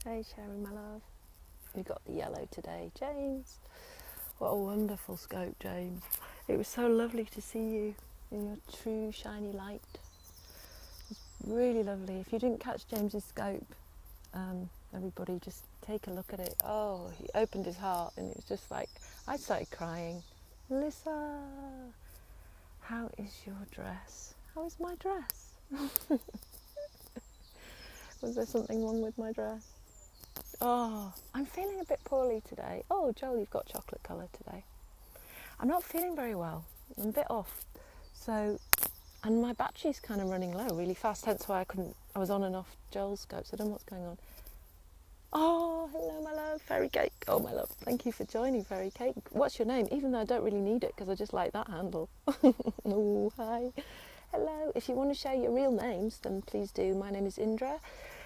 Hey Sherry, my love. You got the yellow today, James. What a wonderful scope, James. It was so lovely to see you in your true shiny light. It was really lovely. If you didn't catch James's scope, everybody just take a look at it. Oh, he opened his heart and it was just like, I started crying. Melissa, how is your dress? How is my dress? Was there something wrong with my dress? Oh, I'm feeling a bit poorly today. Oh, Joel, you've got chocolate colour today. I'm not feeling very well. I'm a bit off. So, and my battery's kind of running low really fast, hence why I was on and off Joel's scope, so I don't know what's going on. Oh, hello, my love, Fairy Cake. Oh, my love, thank you for joining, Fairy Cake. What's your name? Even though I don't really need it, because I just like that handle. Oh, hi. Hello. If you want to share your real names, then please do. My name is Indra.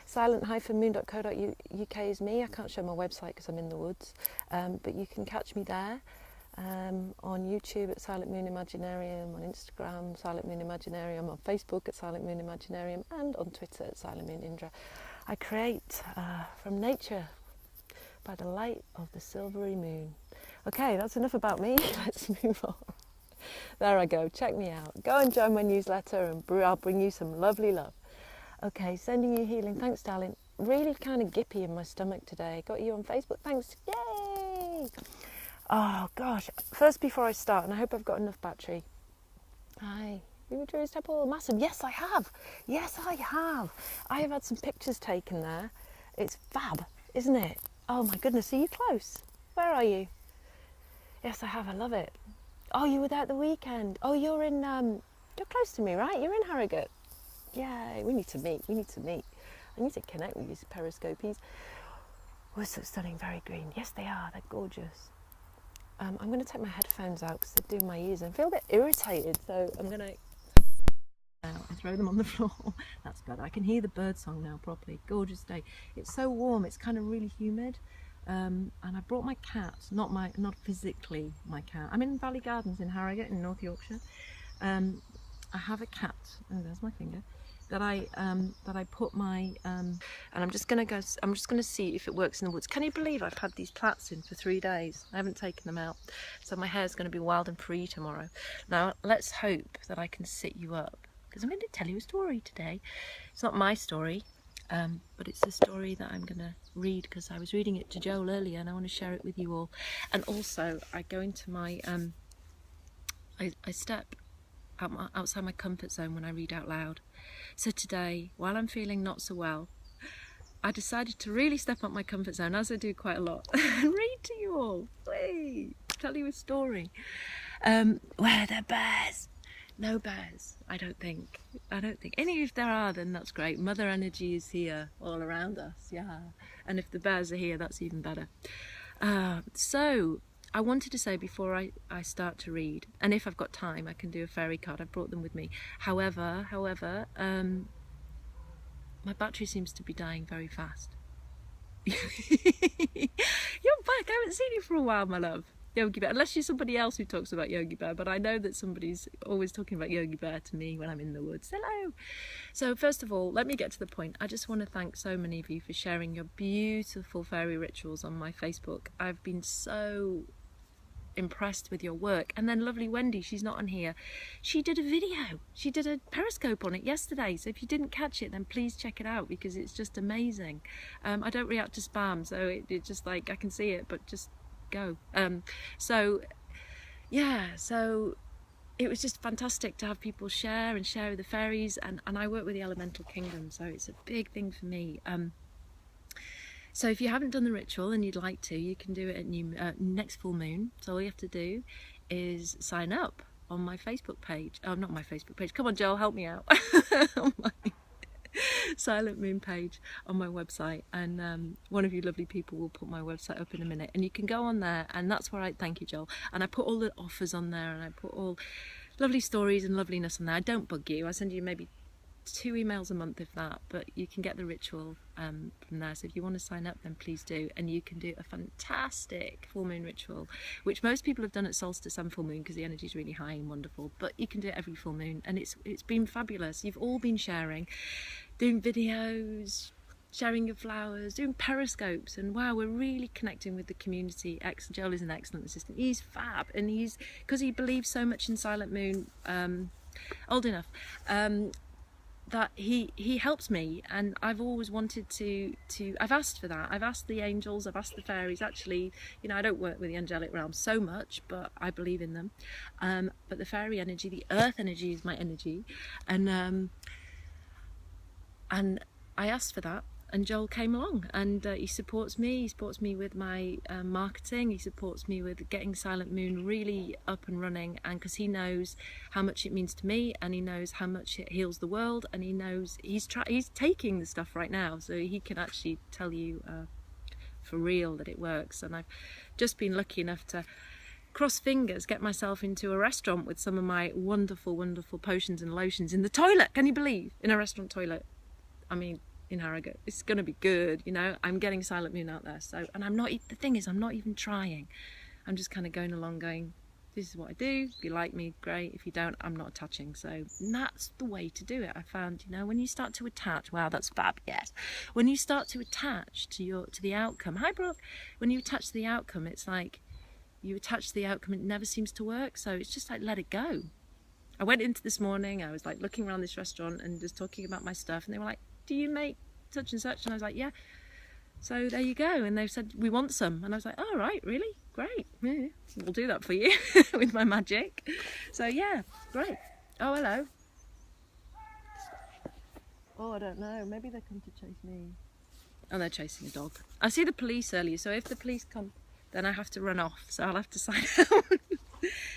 silent-moon.co.uk is me. I can't show my website because I'm in the woods, but you can catch me there on YouTube at Silent Moon Imaginarium, on Instagram Silent Moon Imaginarium, on Facebook at Silent Moon Imaginarium, and on Twitter at Silent Moon Indra. I create from nature by the light of the silvery moon. Okay, that's enough about me. Let's move on. There I go. Check me out. Go and join my newsletter, and I'll bring you some lovely love. Okay, sending you healing. Thanks, darling. Really kind of gippy in my stomach today. Got you on Facebook. Thanks. Yay! Oh, gosh. First, before I start, and I hope I've got enough battery. Hi. Drew's Temple. Massive. Yes, I have. Yes, I have. I have had some pictures taken there. It's fab, isn't it? Oh, my goodness. Are you close? Where are you? Yes, I have. I love it. Oh, you were there at the weekend. Oh, you're in... you're close to me, right? You're in Harrogate. Yay, we need to meet. I need to connect with you, periscopies. Oh, so stunning, very green. Yes, they are. They're gorgeous. I'm going to take my headphones out because they're doing my ears and I feel a bit irritated. So I'm going to I throw them on the floor. That's better. I can hear the bird song now properly. Gorgeous day. It's so warm. It's kind of really humid. And I brought my cat. Not physically my cat. I'm in Valley Gardens in Harrogate in North Yorkshire. I have a cat. Oh, there's my finger. That I put my and I'm just gonna see if it works in the woods. Can you believe I've had these plats in for 3 days? I haven't taken them out, so my hair's going to be wild and free tomorrow. Now let's hope that I can sit you up, because I'm going to tell you a story today. It's not my story, but it's a story that I'm going to read because I was reading it to Joel earlier and I want to share it with you all. And also I go into my I step outside my comfort zone when I read out loud. So today, while I'm feeling not so well, I decided to really step up my comfort zone, as I do quite a lot, and read to you all. Please, tell you a story. Where are the bears? No bears, I don't think. Any if there are, then that's great. Mother energy is here all around us, yeah. And if the bears are here, that's even better. So I wanted to say before I start to read, and if I've got time I can do a fairy card. I've brought them with me. However, my battery seems to be dying very fast. You're back. I haven't seen you for a while, my love. Yogi Bear, unless you're somebody else who talks about Yogi Bear, but I know that somebody's always talking about Yogi Bear to me when I'm in the woods. Hello. So first of all, let me get to the point. I just want to thank so many of you for sharing your beautiful fairy rituals on my Facebook. I've been so impressed with your work. And then lovely Wendy, she's not on here, she did a video, she did a periscope on it yesterday, so if you didn't catch it then please check it out because it's just amazing. I don't react to spam, so it just like I can see it, but just go. So yeah, so it was just fantastic to have people share with the fairies, and I work with the elemental kingdom, so it's a big thing for me. So if you haven't done the ritual and you'd like to, you can do it at next full moon. So all you have to do is sign up on my Facebook page. Oh, not my Facebook page. Come on, Joel, help me out. On my Silent Moon page on my website. And one of you lovely people will put my website up in a minute. And you can go on there, and that's where thank you, Joel. And I put all the offers on there, and I put all lovely stories and loveliness on there. I don't bug you. I send you maybe 2 emails a month, if that, but you can get the ritual from there. So if you want to sign up, then please do, and you can do a fantastic full moon ritual, which most people have done at solstice and full moon because the energy is really high and wonderful, but you can do it every full moon, and it's been fabulous. You've all been sharing, doing videos, sharing of flowers, doing periscopes, and wow, we're really connecting with the community. Joel is an excellent assistant. He's fab, and he's, because he believes so much in Silent Moon, old enough, that he helps me, and I've always wanted to I've asked for that. I've asked the angels, I've asked the fairies. Actually, you know, I don't work with the angelic realm so much, but I believe in them. But the fairy energy, the earth energy is my energy, and I asked for that, and Joel came along, and he supports me. He supports me with my marketing. He supports me with getting Silent Moon really up and running, and because he knows how much it means to me, and he knows how much it heals the world, and he knows he's taking the stuff right now, so he can actually tell you for real that it works. And I've just been lucky enough to, cross fingers, get myself into a restaurant with some of my wonderful, wonderful potions and lotions in the toilet. Can you believe? In a restaurant toilet. I mean, in Harrogate, it's going to be good, you know. I'm getting Silent Moon out there, so, and I'm not, the thing is, I'm not even trying. I'm just kind of going along going, this is what I do. If you like me, great. If you don't, I'm not attaching. So that's the way to do it. I found, you know, when you start to attach, wow, that's fab, yes. When you start to attach to the outcome, hi Brooke, when you attach to the outcome, it's like you attach to the outcome, it never seems to work. So it's just like, let it go. I went into this morning, I was like looking around this restaurant and just talking about my stuff, and they were like, do you make such and such? And I was like, yeah. So there you go. And they said, we want some. And I was like, oh right, really? Great. Yeah, we'll do that for you with my magic. So yeah, great. Oh, hello. Oh, I don't know. Maybe they come to chase me. Oh, they're chasing a dog. I see the police earlier, so if the police come, then I have to run off. So I'll have to sign out.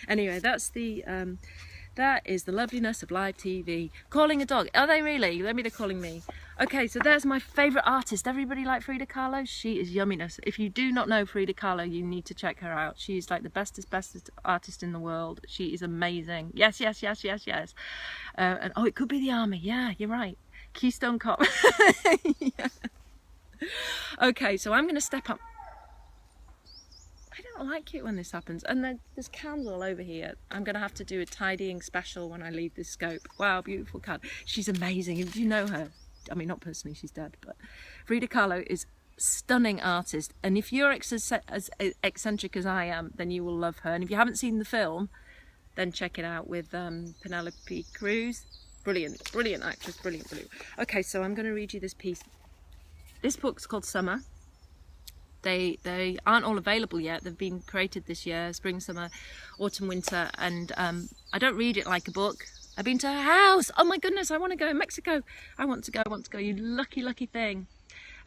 Anyway, that's the... that is the loveliness of live TV. Calling a dog. Are they really? Maybe they're calling me. Okay, so there's my favourite artist. Everybody like Frida Kahlo? She is yumminess. If you do not know Frida Kahlo, you need to check her out. She's like the bestest artist in the world. She is amazing. Yes, yes, yes, yes, yes. And oh, it could be the army. Yeah, you're right. Keystone Cop. Yeah. Okay, so I'm going to step up. I don't like it when this happens, and there's cans all over here. I'm going to have to do a tidying special when I leave this scope. Wow, beautiful cat. She's amazing. Do you know her? I mean, not personally, she's dead, but Frida Kahlo is a stunning artist, and if you're as eccentric as I am, then you will love her. And if you haven't seen the film, then check it out with Penelope Cruz. Brilliant, brilliant actress, brilliant, brilliant. Okay, so I'm going to read you this piece. This book's called Summer. They aren't all available yet. They've been created this year, spring, summer, autumn, winter, and I don't read it like a book. I've been to her house. Oh my goodness, I want to go in Mexico. I want to go, you lucky, lucky thing.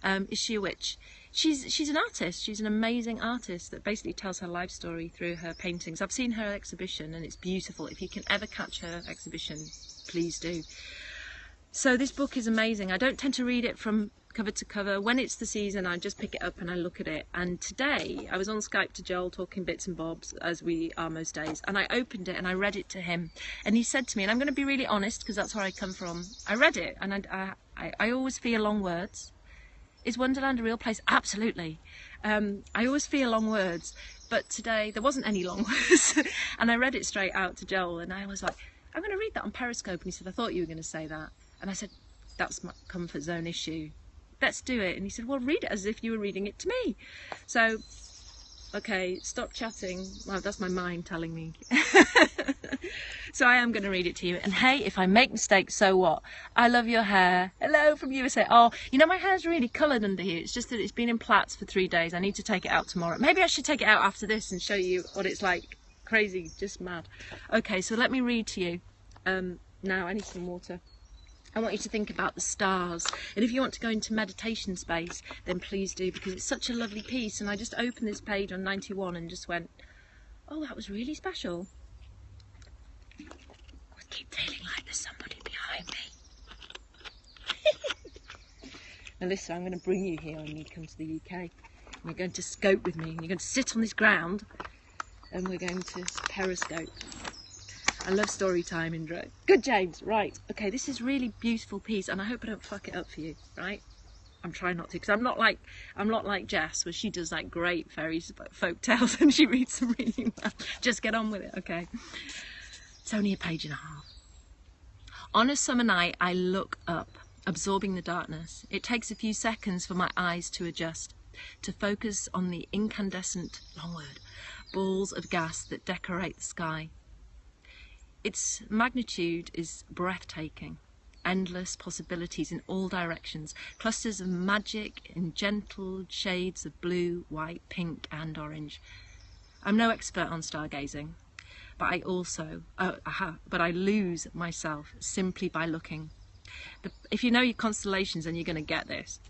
Is she a witch? She's an artist. She's an amazing artist that basically tells her life story through her paintings. I've seen her exhibition and it's beautiful. If you can ever catch her exhibition, please do. So this book is amazing. I don't tend to read it from cover to cover. When it's the season, I just pick it up and I look at it. And today I was on Skype to Joel talking bits and bobs, as we are most days, and I opened it and I read it to him, and he said to me, and I'm going to be really honest because that's where I come from, I read it and I always fear long words. Is Wonderland a real place? Absolutely. I always fear long words, but today there wasn't any long words. And I read it straight out to Joel, and I was like, I'm going to read that on Periscope. And he said, I thought you were going to say that. And I said, that's my comfort zone issue. Let's do it. And he said, well, read it as if you were reading it to me. So, okay, stop chatting. Well, that's my mind telling me. So I am going to read it to you. And hey, if I make mistakes, so what? I love your hair. Hello from USA. Oh, you know, my hair's really coloured under here. It's just that it's been in plaits for 3 days. I need to take it out tomorrow. Maybe I should take it out after this and show you what it's like. Crazy, just mad. Okay, so let me read to you. Now I need some water. I want you to think about the stars, and if you want to go into meditation space, then please do, because it's such a lovely piece. And I just opened this page on 91 and just went, oh, that was really special. I keep feeling like there's somebody behind me. Now listen, I'm going to bring you here when you come to the UK, and you're going to scope with me, and you're going to sit on this ground, and we're going to periscope. I love story time, Indra. Good, James. Right. Okay, this is really beautiful piece, and I hope I don't fuck it up for you, right? I'm trying not to, because I'm not like Jess, where she does like great fairy folk tales and she reads them really well. Just get on with it, okay? It's only a page and a half. On a summer night, I look up. absorbing the darkness. It takes a few seconds for my eyes to adjust, to focus on the incandescent, long word, balls of gas that decorate the sky. Its magnitude is breathtaking. Endless possibilities in all directions, clusters of magic in gentle shades of blue, white, pink and orange. I'm no expert on stargazing, but I lose myself simply by looking. If you know your constellations, then you're going to get this.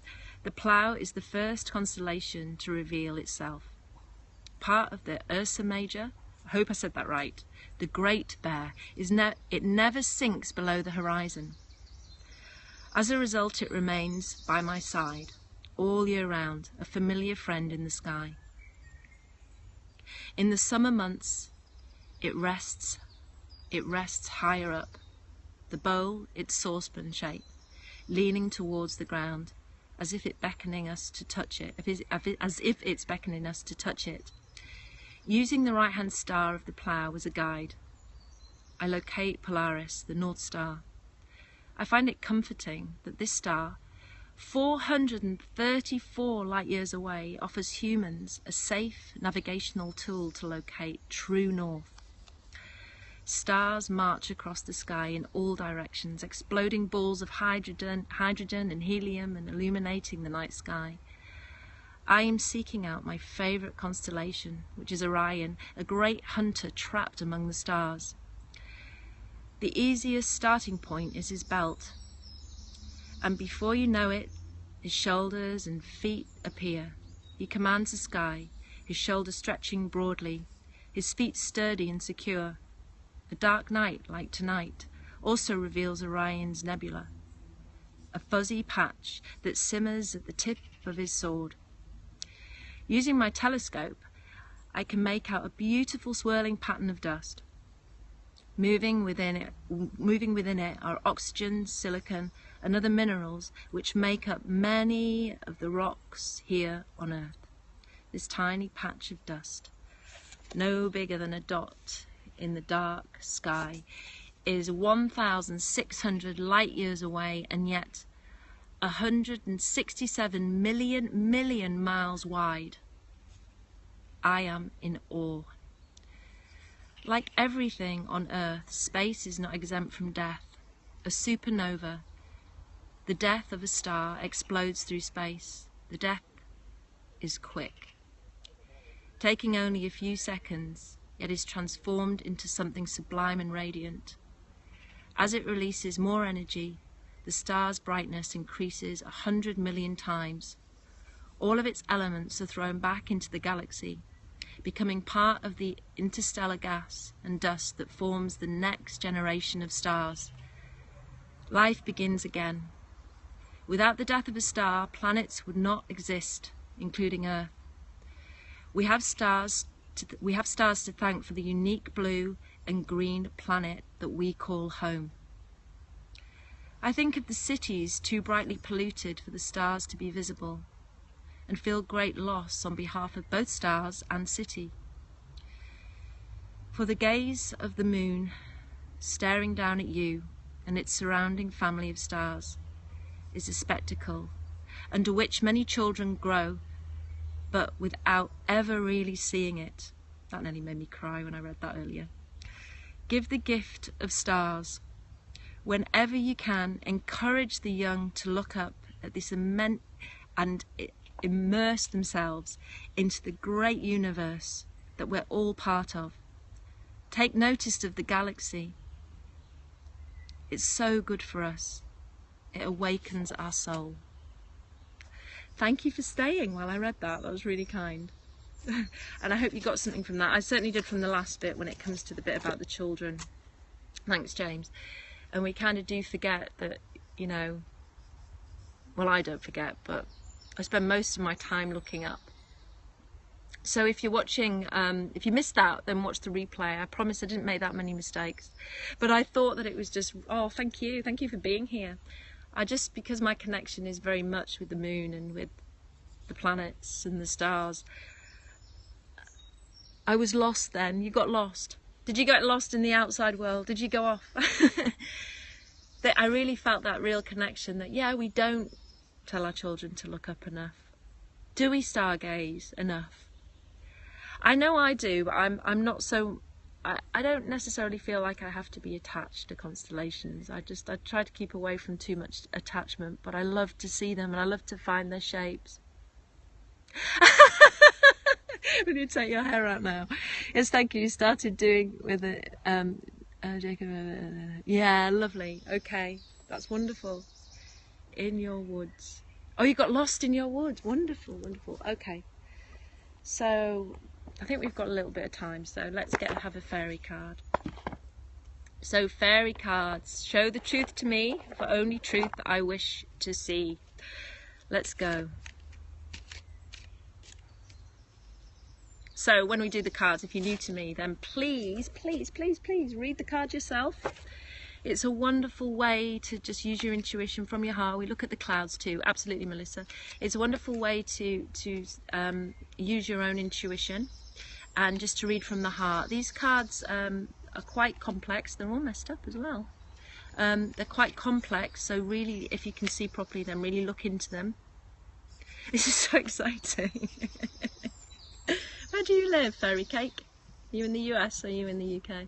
The Plough is the first constellation to reveal itself. Part of the Ursa Major, I hope I said that right, the Great Bear, it never sinks below the horizon. As a result, it remains by my side all year round, a familiar friend in the sky. In the summer months, it rests higher up, the bowl its saucepan shape, leaning towards the ground, as if it's beckoning us to touch it, Using the right-hand star of the Plough as a guide, I locate Polaris, the North Star. I find it comforting that this star, 434 light-years away, offers humans a safe navigational tool to locate true north. Stars march across the sky in all directions, exploding balls of hydrogen and helium and illuminating the night sky. I am seeking out my favourite constellation, which is Orion, a great hunter trapped among the stars. The easiest starting point is his belt, and before you know it, his shoulders and feet appear. He commands the sky, his shoulders stretching broadly, his feet sturdy and secure. A dark night like tonight also reveals Orion's nebula, a fuzzy patch that simmers at the tip of his sword. Using my telescope, I can make out a beautiful swirling pattern of dust. Moving within it are oxygen, silicon, and other minerals which make up many of the rocks here on Earth. This tiny patch of dust, no bigger than a dot in the dark sky, is 1,600 light-years away and yet 167 million miles wide. I am in awe. Like everything on Earth, space is not exempt from death. A supernova, the death of a star, explodes through space. The death is quick, taking only a few seconds, yet is transformed into something sublime and radiant. As it releases more energy, the star's brightness increases 100 million times. All of its elements are thrown back into the galaxy, becoming part of the interstellar gas and dust that forms the next generation of stars. Life begins again. Without the death of a star, planets would not exist, including Earth. We have stars to thank for the unique blue and green planet that we call home. I think of the cities too brightly polluted for the stars to be visible, and feel great loss on behalf of both stars and city. For the gaze of the moon staring down at you and its surrounding family of stars is a spectacle under which many children grow, but without ever really seeing it. That nearly made me cry when I read that earlier. Give the gift of stars. Whenever you can, encourage the young to look up at this immense and immerse themselves into the great universe that we're all part of. Take notice of the galaxy. It's so good for us. It awakens our soul. Thank you for staying while I read that. That was really kind. And I hope you got something from that. I certainly did from the last bit when it comes to the bit about the children. Thanks, James. And we kind of do forget that, you know, well, I don't forget, but I spend most of my time looking up. So if you're watching, if you missed that, then watch the replay. I promise I didn't make that many mistakes. But I thought that it was just, oh, thank you for being here. Because my connection is very much with the moon and with the planets and the stars. I was lost then. You got lost. Did you get lost in the outside world? Did you go off? I really felt that real connection that, yeah, we don't tell our children to look up enough. Do we stargaze enough? I know I do, but I'm not so... I don't necessarily feel like I have to be attached to constellations. I try to keep away from too much attachment, but I love to see them and I love to find their shapes. Will you take your hair out now? Yes, thank you. You started doing with it. Jacob. Yeah, lovely. Okay, that's wonderful. In your woods. Oh, you got lost in your woods. Wonderful, wonderful. Okay. So I think we've got a little bit of time, so let's have a fairy card. So fairy cards, show the truth to me, for only truth I wish to see. Let's go. So when we do the cards, if you're new to me, then please, please, please, please read the card yourself. It's a wonderful way to just use your intuition from your heart. We look at the clouds too. Absolutely, Melissa. It's a wonderful way to use your own intuition and just to read from the heart. These cards are quite complex. They're all messed up as well. They're quite complex, so really, if you can see properly, then really look into them. This is so exciting. Where do you live, Fairy Cake? Are you in the US or are you in the UK?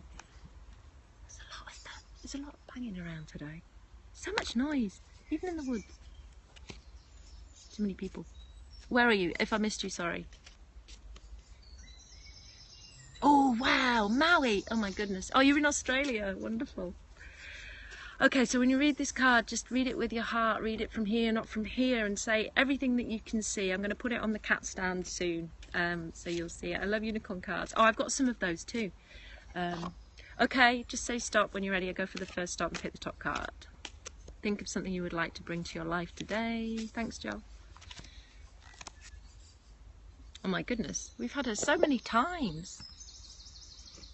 There's a lot of banging around today. So much noise, even in the woods. Too many people. Where are you? If I missed you, sorry. Oh, wow, Maui. Oh my goodness. Oh, you're in Australia. Wonderful. Okay, so when you read this card, just read it with your heart. Read it from here, not from here, and say everything that you can see. I'm going to put it on the cat stand soon, so you'll see it. I love unicorn cards. Oh, I've got some of those too. Okay, just say stop when you're ready. I go for the first stop and pick the top card. Think of something you would like to bring to your life today. Thanks, Joe. Oh my goodness, we've had her so many times.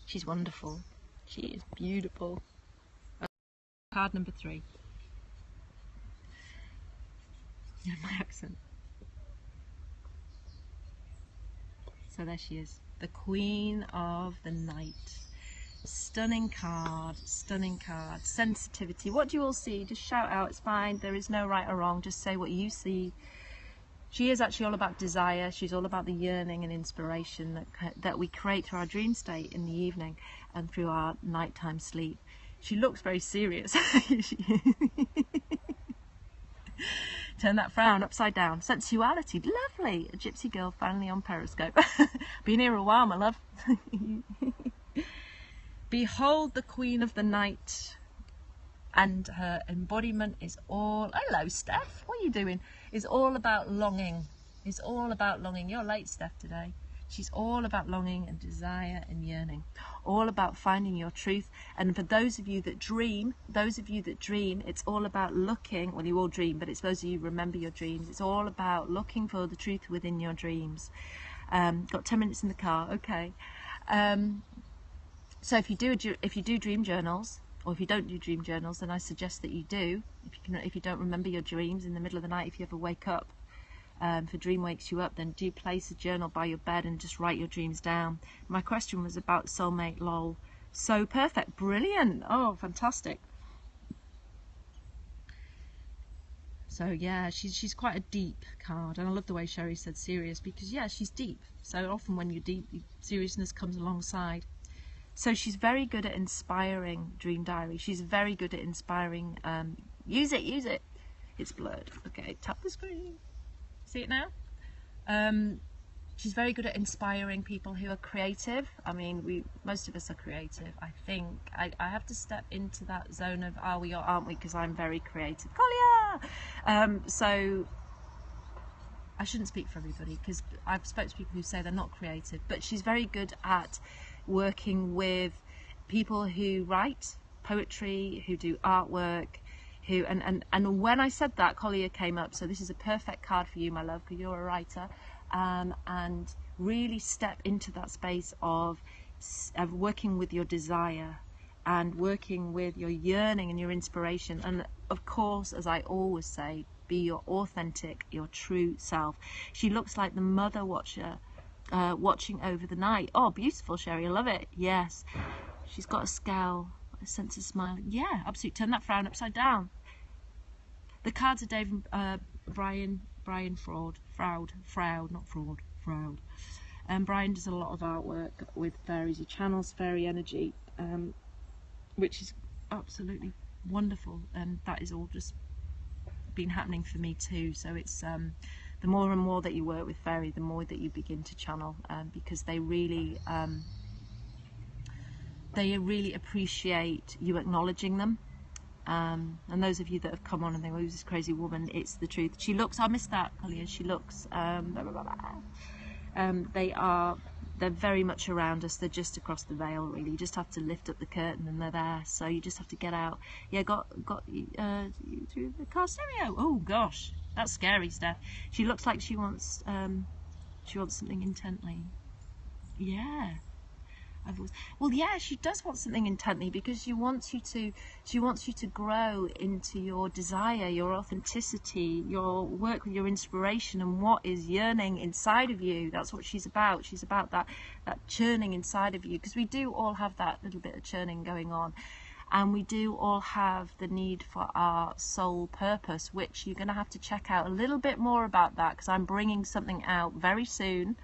She's wonderful. She is beautiful. Card number 3. Yeah, my accent. So there she is, the Queen of the Night. Stunning card, stunning card. Sensitivity. What do you all see? Just shout out, it's fine. There is no right or wrong. Just say what you see. She is actually all about desire. She's all about the yearning and inspiration that we create through our dream state in the evening and through our nighttime sleep. She looks very serious. Turn that frown upside down. Sensuality. Lovely. A gypsy girl finally on Periscope. Been here a while, my love. Behold the Queen of the Night, and her embodiment is all... Hello, Steph. What are you doing? Is all about longing. It's all about longing. You're late, Steph, today. She's all about longing and desire and yearning. All about finding your truth. And for those of you that dream, it's all about looking... Well, you all dream, but it's those of you who remember your dreams. It's all about looking for the truth within your dreams. Got 10 minutes in the car. Okay. So if you do dream journals, or if you don't do dream journals, then I suggest that you do. If you don't remember your dreams in the middle of the night, if you ever wake up, if a dream wakes you up, then do place a journal by your bed and just write your dreams down. My question was about soulmate, lol. So perfect, brilliant. Oh, fantastic. So yeah, she's quite a deep card, and I love the way Sherry said serious, because yeah, she's deep. So often when you're deep, seriousness comes alongside. So she's very good at inspiring dream diary. She's very good at inspiring, use it. It's blurred. Okay, tap the screen. See it now? She's very good at inspiring people who are creative. I mean, most of us are creative. I think I have to step into that zone of are we or aren't we, because I'm very creative. Collier! So I shouldn't speak for everybody, because I've spoken to people who say they're not creative, but she's very good at working with people who write poetry, who do artwork, and when I said that, Collier came up. So this is a perfect card for you, my love, because you're a writer, and really step into that space of working with your desire and working with your yearning and your inspiration. And of course, as I always say, be your authentic, your true self. She looks like the mother watcher, watching over the night. Oh, beautiful, Sherry. I love it. Yes. She's got a scowl a sense of smile. Yeah, absolutely. Turn that frown upside down. The cards are Dave Brian Froud. Brian does a lot of artwork with fairies. He channels fairy energy, which is absolutely wonderful, and that is all just been happening for me too. So it's the more and more that you work with fairy, the more that you begin to channel, because they really appreciate you acknowledging them. And those of you that have come on and think, oh, who's this crazy woman, it's the truth. She looks, I missed that, Kalia, she looks, they're very much around us. They're just across the veil, really. You just have to lift up the curtain and they're there. So you just have to get out. Yeah, got through the car stereo. Oh gosh, that's scary stuff. She looks like she wants something intently. Yeah. Well, yeah, she does want something intently, because she wants you to grow into your desire, your authenticity, your work with your inspiration and what is yearning inside of you. That's what she's about. She's about that churning inside of you, because we do all have that little bit of churning going on, and we do all have the need for our soul purpose, which you're going to have to check out a little bit more about that, because I'm bringing something out very soon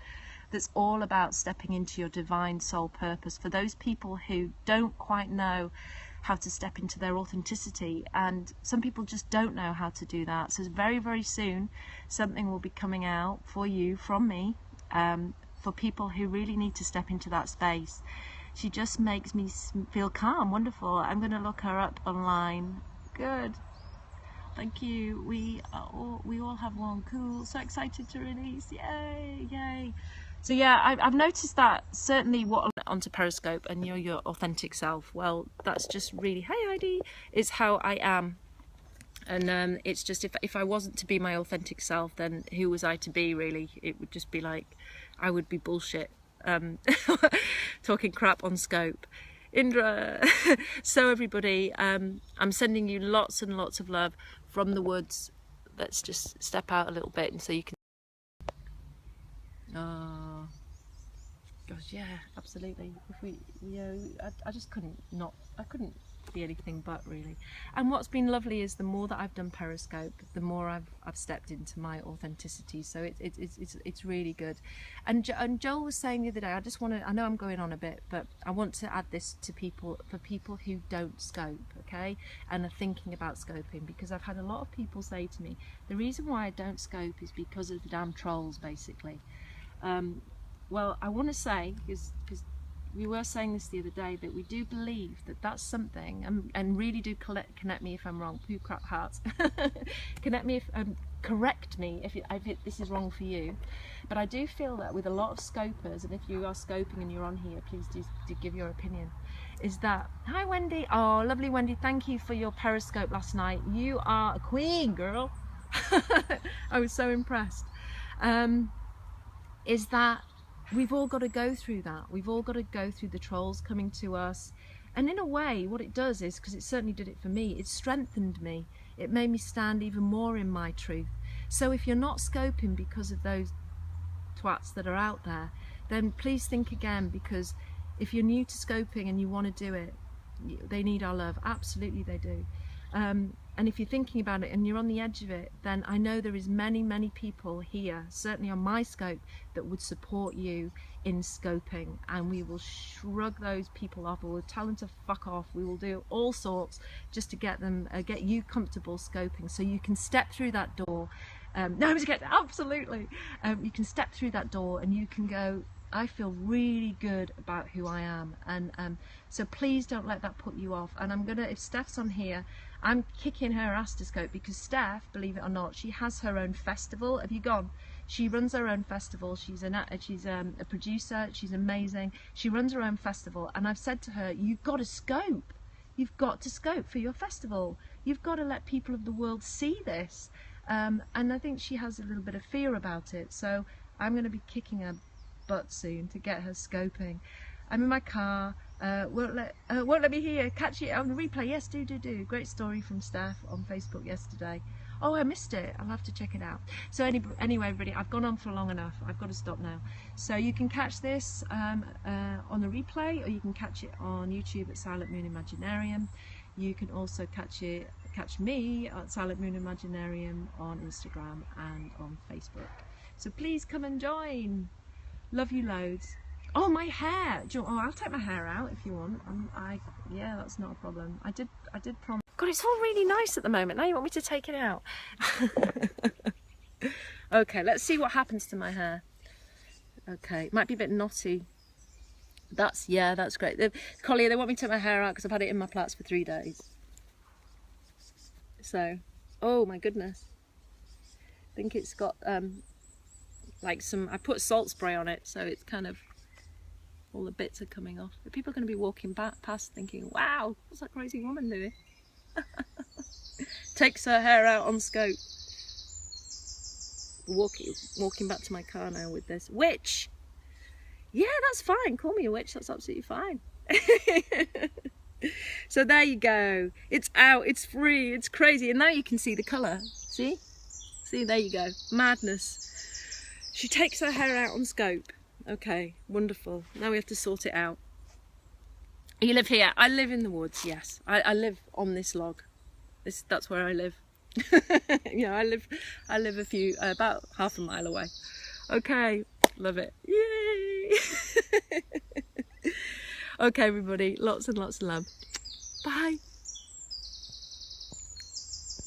that's all about stepping into your divine soul purpose for those people who don't quite know how to step into their authenticity, and some people just don't know how to do that. So very, very soon something will be coming out for you from me, for people who really need to step into that space. She just makes me feel calm. Wonderful. I'm going to look her up online. Good. Thank you. We all have one. Cool. So excited to release. Yay, yay. So yeah, I've noticed that certainly onto Periscope and you're your authentic self. Well, that's just really, hey Heidi, is how I am. And it's just, if I wasn't to be my authentic self, then who was I to be, really? It would just be like, I would be bullshit, talking crap on Scope. Indra. So everybody, I'm sending you lots and lots of love from the woods. Let's just step out a little bit and so you can. Oh gosh, yeah, absolutely. If we, I just couldn't be anything but, really. And what's been lovely is the more that I've done Periscope, the more I've stepped into my authenticity. So it's really good. And Joel was saying the other day, I know I'm going on a bit, but I want to add this to people, for people who don't scope, okay, and are thinking about scoping, because I've had a lot of people say to me, the reason why I don't scope is because of the damn trolls, basically. Well, I want to say, because we were saying this the other day, that we do believe that that's something, and really do connect me if I'm wrong, poo crap hearts, connect me if, correct me if this is wrong for you, but I do feel that with a lot of scopers, and if you are scoping and you're on here, please do give your opinion, is that, hi Wendy, oh lovely Wendy, thank you for your Periscope last night, you are a queen, girl. I was so impressed. Is that we've all got to go through that. We've all got to go through the trolls coming to us. And in a way, what it does is, because it certainly did it for me, it strengthened me. It made me stand even more in my truth. So if you're not scoping because of those twats that are out there, then please think again, because if you're new to scoping and you want to do it, they need our love. Absolutely they do. And if you're thinking about it and you're on the edge of it, then I know there is many, many people here, certainly on my scope, that would support you in scoping, and we will shrug those people off, or we'll tell them to fuck off. We will do all sorts just to get them, get you comfortable scoping, so you can step through that door. Absolutely. You can step through that door and you can go, I feel really good about who I am, and so please don't let that put you off. And I'm gonna, if Steph's on here, I'm kicking her ass to scope, because Steph, believe it or not, she has her own festival. Have you gone? She runs her own festival. She's a producer. She's amazing. She runs her own festival, and I've said to her, you've got to scope. You've got to scope for your festival. You've got to let people of the world see this. And I think she has a little bit of fear about it. So I'm going to be kicking her butt soon to get her scoping. I'm in my car. Won't let me hear. Catch it on the replay. Yes, do. Great story from Steph on Facebook yesterday. Oh, I missed it. I'll have to check it out. So anyway, everybody, I've gone on for long enough. I've got to stop now. So you can catch this on the replay, or you can catch it on YouTube at Silent Moon Imaginarium. You can also catch me at Silent Moon Imaginarium on Instagram and on Facebook. So please come and join. Love you loads. Oh, my hair. I'll take my hair out if you want. Yeah, that's not a problem. I did promise. God, it's all really nice at the moment. Now you want me to take it out. Okay, let's see what happens to my hair. Okay, might be a bit knotty. That's great. Collier, they want me to take my hair out because I've had it in my plaits for 3 days. So, oh my goodness. I think it's got like I put salt spray on it, so it's kind of, all the bits are coming off. People are going to be walking past thinking, wow, what's that crazy woman doing? Takes her hair out on scope. Walking back to my car now with this. Witch! Yeah, that's fine. Call me a witch. That's absolutely fine. So there you go. It's out. It's free. It's crazy. And now you can see the colour. See? See, there you go. Madness. She takes her hair out on scope. Okay, wonderful. Now we have to sort it out. You live here? I live in the woods, yes. I live on this log. That's where I live. Yeah, I live about half a mile away. Okay, love it. Yay! Okay, everybody, lots and lots of love. Bye.